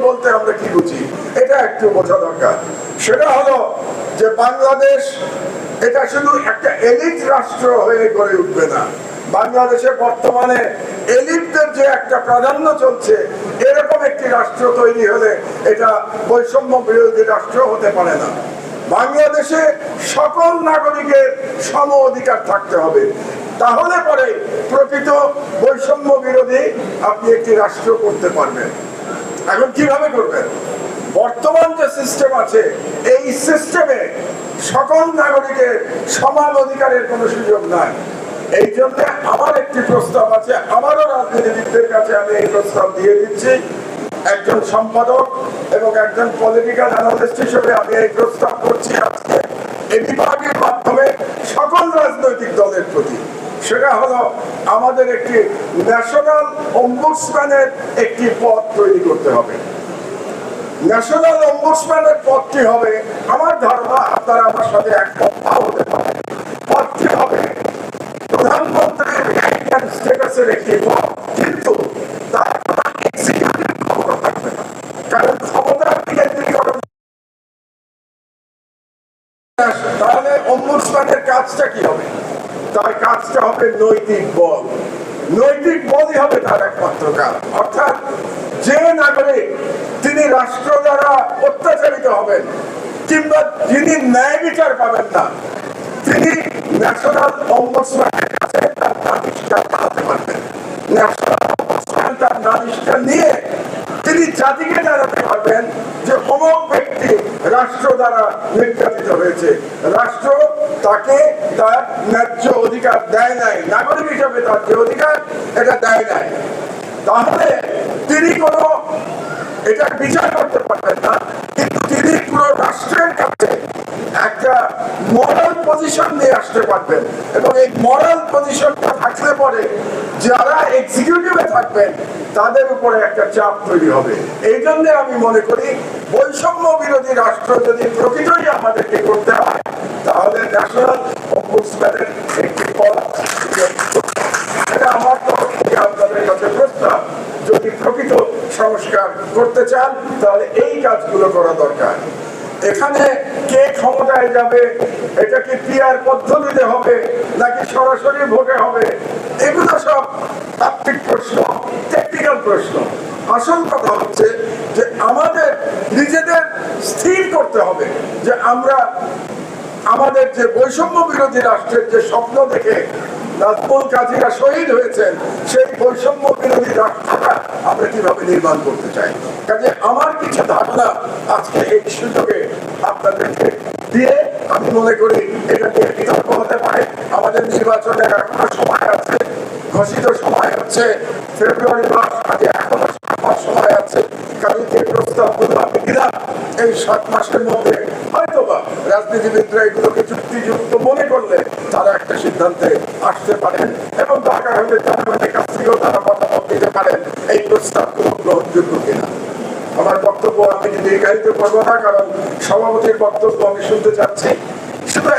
বলতে আমরা কি বুঝি এটা একটু বোঝা দরকার। সেটা হলো যে বাংলাদেশ এটা শুধু একটা এলিট রাষ্ট্র হয়ে গড়ে উঠবে না। বাংলাদেশে বর্তমানে এলিটদের যে একটা প্রাধান্য চলছে, এরকম একটি রাষ্ট্র তৈরি হলে এটা বৈষম্য বিরোধী রাষ্ট্র হতে পারে না। বাংলাদেশে সকল নাগরিকের সম অধিকার থাকতে হবে, তাহলে পরে প্রকৃত বৈষম্য বিরোধী আপনি একটি রাষ্ট্র করতে পারবেন। এখন কিভাবে করবেন? বর্তমান যে সিস্টেম আছে, এই সিস্টেমে সকল নাগরিকের সমান অধিকারের কোনো সুযোগ নাই। এই জন্য আমার একটি প্রস্তাব আছে, আমারও রাজনীতিবিদদের কাছে আমি এই প্রস্তাব দিয়ে দিচ্ছি। একজন সম্পাদক এবং একজন পলিটিক্যাল অ্যানালিস্ট হিসেবে আমি এই প্রস্তাব করছি আজকে এই বিভাগের মাধ্যমে সকল রাজনৈতিক দলের প্রতি। সেটা হলো আমাদের একটি ন্যাশনাল অম্বুডসম্যানের একটি পদ তৈরি করতে হবে। ন্যাশনাল অম্বুডসম্যানের পদটি হবে, আমার ধারণা আপনারা আমার সাথে একমত হতে পারেন, পদটি হবে প্রধানমন্ত্রীর স্ট্যাটাসের একটি পদ, কিন্তু তার এক্সিকিউটিভ ক্ষমতা থাকবে না। কারণ ক্ষমতার বিকেন্দ্রীকরণ। তাহলে অম্বুডসম্যানের কাজটা কি হবে? তার কাজটা হবে নৈতিক বল। নৈতিক বলই হবে তার একমাত্র কাজ। অর্থাৎ যে নাগরিক তিনি রাষ্ট্র দ্বারা অত্যাচারিত হবেন কিংবা যিনি ন্যায় বিচার পাবেন না, তিনি ন্যাশনাল অম্বুডসম্যানের কাছে তার নালিশটা পাঠাতে পারবেন। ন্যাশনাল অম্বুডসম্যান তার নালিশটা নিয়ে তিনি জাতিকে জানাতে পারবেন যে অমুক ব্যক্তি রাষ্ট্র দ্বারা নির্যাতিত হয়েছে, রাষ্ট্র তাকে তার ন্যায্য অধিকার দেয় নাই, নাগরিক হিসেবে তার যে অধিকার এটা দেয় নাই। তাহলে তিনি কোনো এটা বিচার করতে পারবেন না, কিন্তু তিনি পুরো রাষ্ট্রের কাছে একটা মরাল পজিশন নিয়ে আসতে পারবেন। এবং এই মরাল পজিশনটা থাকলে পরে যারা এক্সিকিউটিভে থাকবেন তাদের উপরে একটা চাপ তৈরি হবে। এই জন্য আমি মনে করি বৈষম্য বিরোধী রাষ্ট্র যদি প্রকৃতই আমাদেরকে করতে হয়, তাহলে ন্যাশনাল অম্বুডসম্যানের একটি পদ, এটা আমার তরফ থেকে আপনাদের কাছে প্রস্তাব। যদি প্রকৃত সংস্কার করতে চান তাহলে এই কাজগুলো করা দরকার। এখানে কে ক্ষমতায় যাবে, এটা কি পিআর পদ্ধতিতে হবে নাকি সরাসরি ভোটে হবে, এগুলো সব তাত্ত্বিক প্রশ্ন, টেকনিক্যাল প্রশ্ন। আসল কথা হচ্ছে যে আমাদের নিজেদের স্থির করতে হবে যে আমরা আমাদের যে বৈষম্য বিরোধী রাষ্ট্রের যে স্বপ্ন দেখে নাজমুল কাজীরা শহীদ হয়েছেন, সেই বৈষম্য বিরোধী রাষ্ট্রটা আমরা কিভাবে নির্মাণ করতে চাই। কাজে আমার কিছু ধারণা আজকে এই সুযোগে আপনাদেরকে দিয়ে আমি মনে করি এটা নিয়ে বিতর্ক হতে পারে। আমাদের নির্বাচনের এখনো সময় আছে, ঘোষিত সময় হচ্ছে ফেব্রুয়ারি মাস, কাজে এখনো 7 মাস সময় আছে। কাজে যে প্রস্তাবগুলো আমি দিলাম এই 7 মাসের মধ্যে হয়তোবা রাজনীতিবিদরা এগুলোকে যুক্তিযুক্ত মনে করলে তারা একটা সিদ্ধান্তে আসতে পারেন এবং দরকার হলে জনগণের কাছ থেকেও তারা মতামত দিতে পারেন এই প্রস্তাবগুলো গ্রহণযোগ্য কিনা। আমার বক্তব্য আমি দীর্ঘায়িত করবো না, কারণ সভাপতির বক্তব্য আমি শুনতে চাচ্ছি। শুধু